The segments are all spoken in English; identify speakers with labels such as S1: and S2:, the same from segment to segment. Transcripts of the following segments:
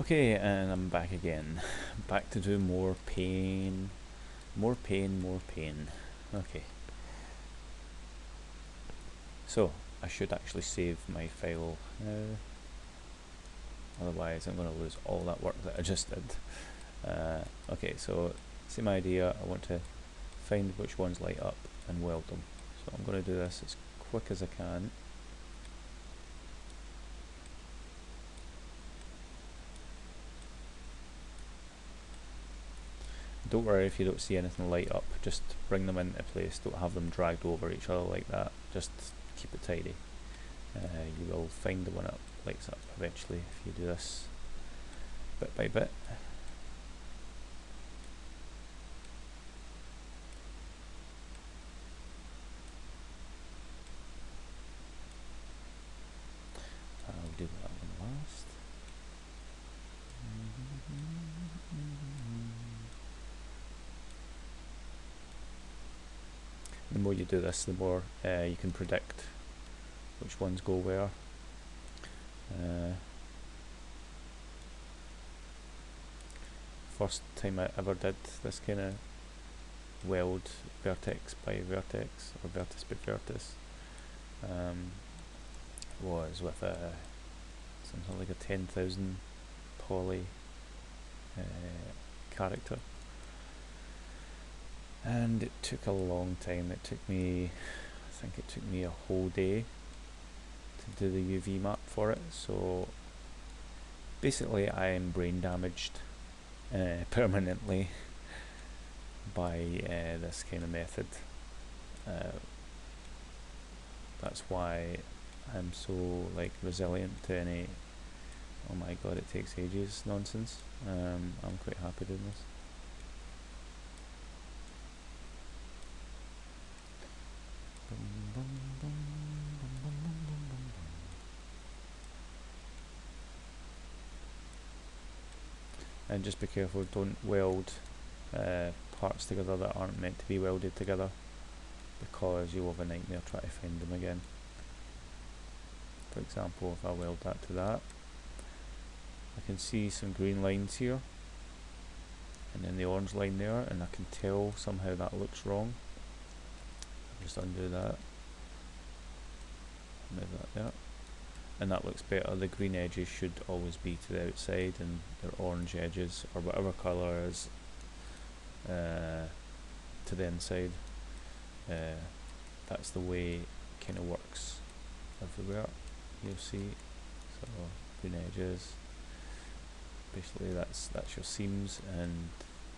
S1: Okay, and I'm back again. Back to do more pain. More pain, more pain. Okay. So, I should actually save my file now. Otherwise, I'm going to lose all that work that I just did. Okay, so same idea. I want to find which ones light up and weld them. So I'm going to do this as quick as I can. Don't worry if you don't see anything light up, just bring them into place, don't have them dragged over each other like that, just keep it tidy. You will find the one that lights up eventually if you do this bit by bit. I'll do that one last. The more you do this, the more you can predict which ones go where. First time I ever did this kind of weld vertex by vertex or vertex by vertex was with something like a 10,000 poly character, and it took a long time. It took me, I think it took me a whole day to do the UV map for it. So basically I am brain damaged permanently by this kind of method. That's why I'm so resilient to any oh my god it takes ages nonsense. I'm quite happy doing this. And just be careful, don't weld parts together that aren't meant to be welded together, because you'll have a nightmare trying to find them again. For example, if I weld that to that, I can see some green lines here and then the orange line there, and I can tell somehow that looks wrong. I'll just undo that, move that there, and that looks better. The green edges should always be to the outside and their orange edges or whatever colour is to the inside. That's the way it kind of works everywhere, you'll see. So green edges, basically that's your seams, and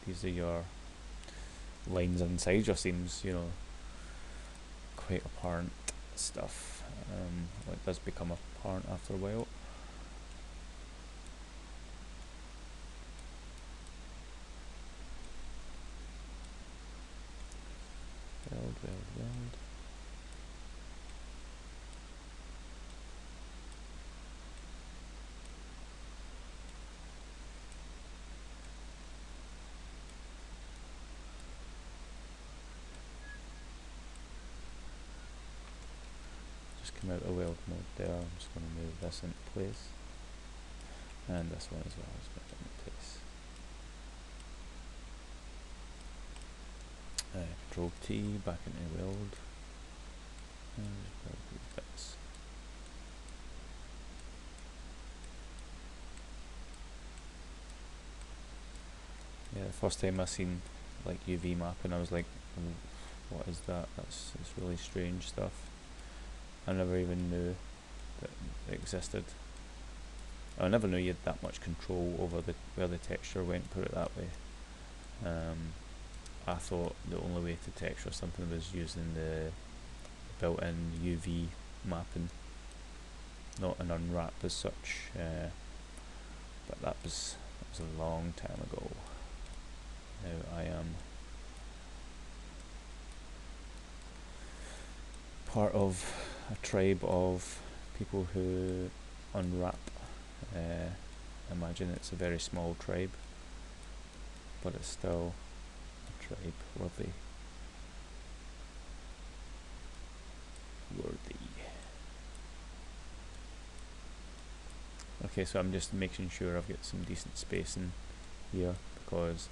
S1: these are your lines inside your seams, you know, quite apparent stuff. It does become apparent after a while. Weld, weld, weld. Just come out of weld mode there. I'm just going to move this into place, and this one as well is going into place. Control T, back into weld, and weld these bits. Yeah, the first time I seen UV mapping, I was like, what is that? It's really strange stuff. I never even knew that it existed. I never knew you had that much control over where the texture went, put it that way. I thought the only way to texture something was using the built-in UV mapping, not an unwrap as such, but that was a long time ago. Now I am part of a tribe of people who unwrap. Imagine it's a very small tribe, but it's still a tribe worthy. Okay, so I'm just making sure I've got some decent space in here, because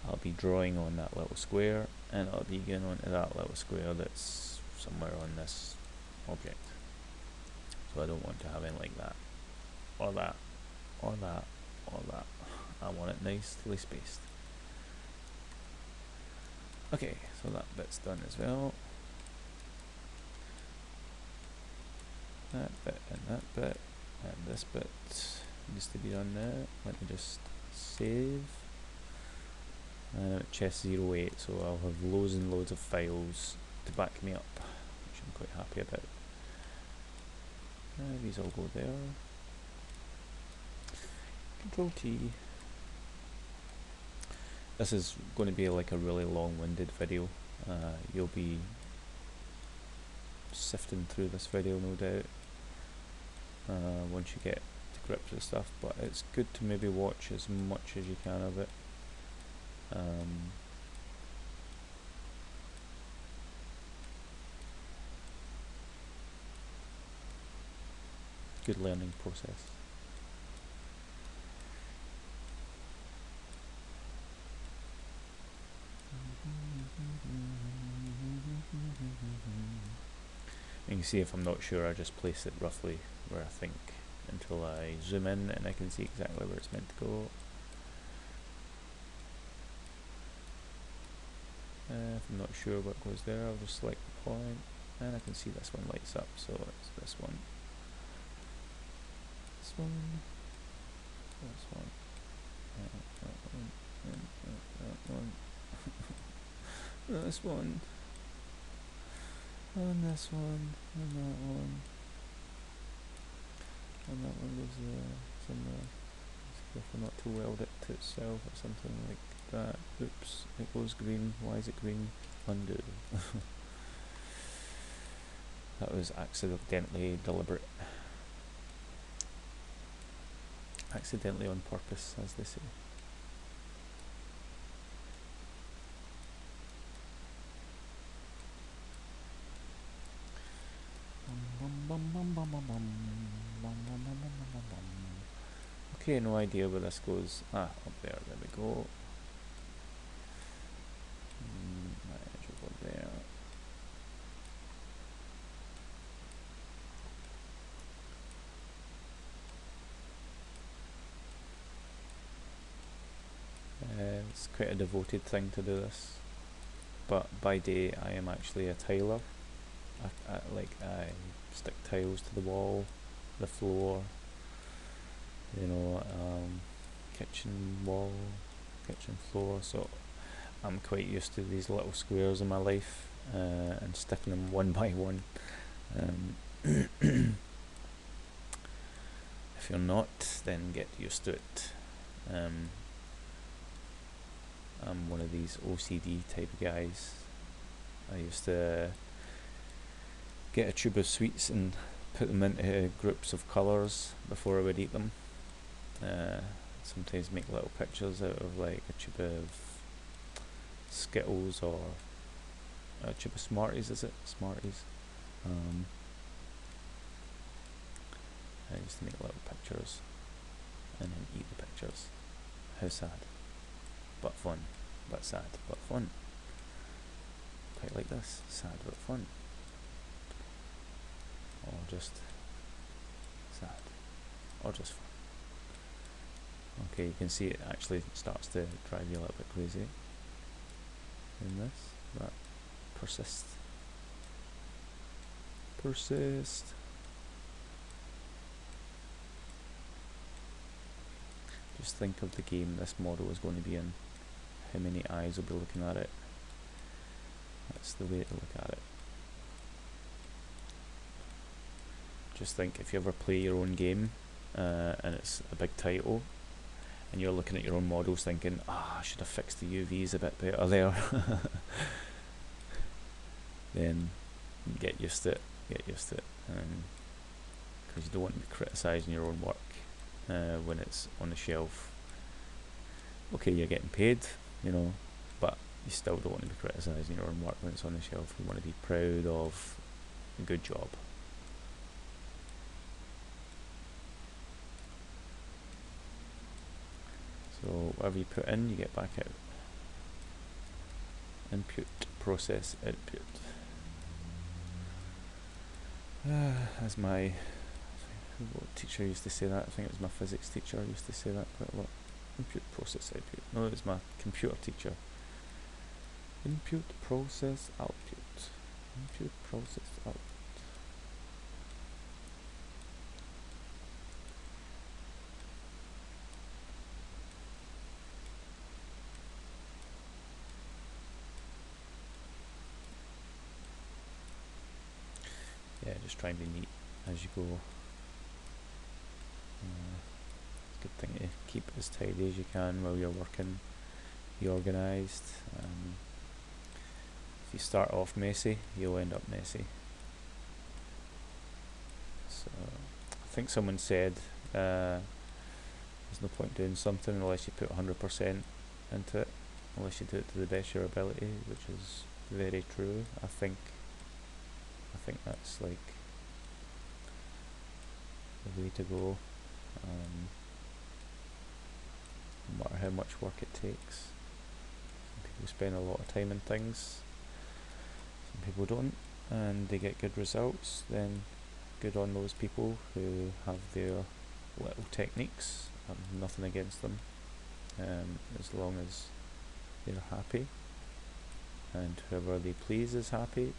S1: I'll be drawing on that little square, and I'll be going on to that little square that's somewhere on this object. So I don't want to have anything like that, or that, or that, or that. I want it nicely spaced. Okay, so that bit's done as well. That bit and that bit, and this bit needs to be done now. Let me just save. And I'm at chess 08, so I'll have loads and loads of files to back me up, which I'm quite happy about. These all go there. Control T. This is going to be like a really long-winded video. You'll be sifting through this video, no doubt, once you get to grips with stuff, but it's good to maybe watch as much as you can of it. Good learning process. You can see if I'm not sure, I just place it roughly where I think until I zoom in and I can see exactly where it's meant to go. If I'm not sure what goes there, I'll just select the point, and I can see this one lights up, so it's this one, this one, this one, that one, that one, this one, and this one, and that one, and that one goes there somewhere. Just careful not to weld it to itself or something like that. Oops, it goes green. Why is it green? Undo. That was accidentally deliberate. Accidentally on purpose, as they say. Okay, no idea where this goes. Ah, up there, there we go. My edge over there. It's quite a devoted thing to do this, but by day I am actually a tiler. I stick tiles to the wall, the floor, you know, kitchen wall, kitchen floor, so I'm quite used to these little squares in my life, and sticking them one by one. If you're not, then get used to it. I'm one of these OCD type guys. I used to get a tube of sweets and put them into groups of colours before I would eat them. Sometimes make little pictures out of like a tube of Skittles or a tube of Smarties, is it? Smarties. I used to make little pictures and then eat the pictures. How sad. But fun. But sad. But fun. Quite like this. Sad but fun. Or just sad. Or just fun. Okay, you can see it actually starts to drive you a little bit crazy in this, but persist. Persist. Just think of the game this model is going to be in. How many eyes will be looking at it. That's the way to look at it. Just think if you ever play your own game and it's a big title and you're looking at your own models thinking, I should have fixed the UVs a bit better there. Then get used to it, because you don't want to be criticising your own work when it's on the shelf. Okay, you're getting paid, you know, but you still don't want to be criticising your own work when it's on the shelf. You want to be proud of a good job. So whatever you put in, you get back out. Input, process, output. As my what teacher used to say that, I think it was my physics teacher used to say that quite a lot. Input, process, output. No, it was my computer teacher. Input, process, output. Input, process, output. Yeah, just try and be neat as you go. Good thing to keep it as tidy as you can while you're working. Be organised. If you start off messy, you'll end up messy. So I think someone said there's no point doing something unless you put 100% into it, unless you do it to the best of your ability, which is very true. I think that's like the way to go. No matter how much work it takes. Some people spend a lot of time in things, some people don't, and they get good results. Then good on those people who have their little techniques. Nothing against them, as long as they're happy and whoever they please is happy.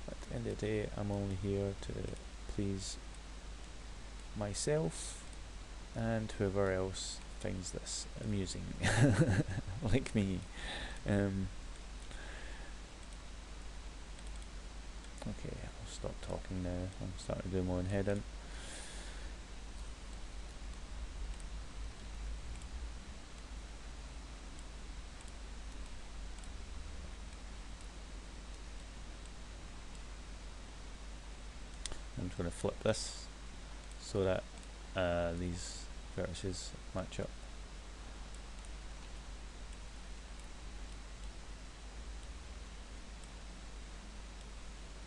S1: At the end of the day, I'm only here to please myself and whoever else finds this amusing, like me. Okay, I'll stop talking now. I'm starting to do my own head in. I'm just going to flip this so that these vertices match up.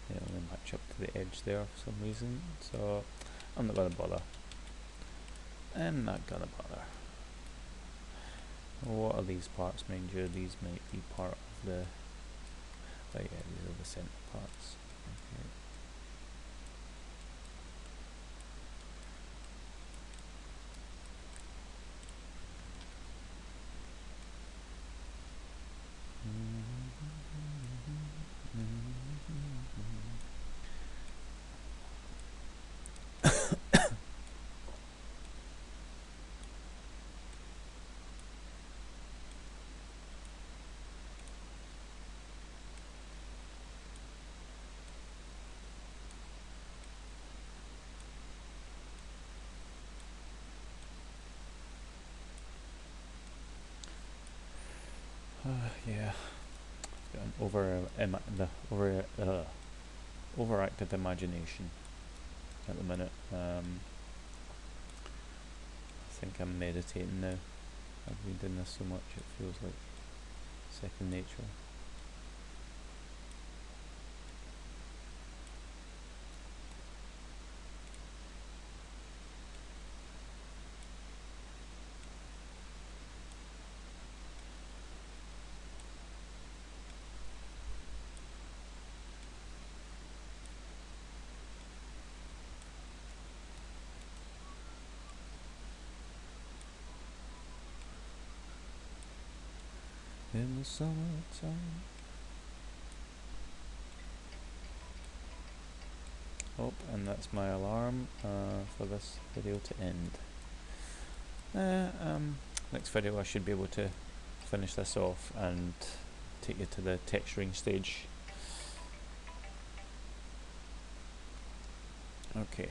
S1: They only match up to the edge there for some reason, so I'm not going to bother. I'm not going to bother. What are these parts, mind you? These might be part of the... Oh yeah, these are the centre parts. Okay. Yeah, got an overactive imagination at the minute. I think I'm meditating now. I've been doing this so much it feels like second nature. In the summertime. Oh, and that's my alarm for this video to end. Next video I should be able to finish this off and take you to the texturing stage. Okay.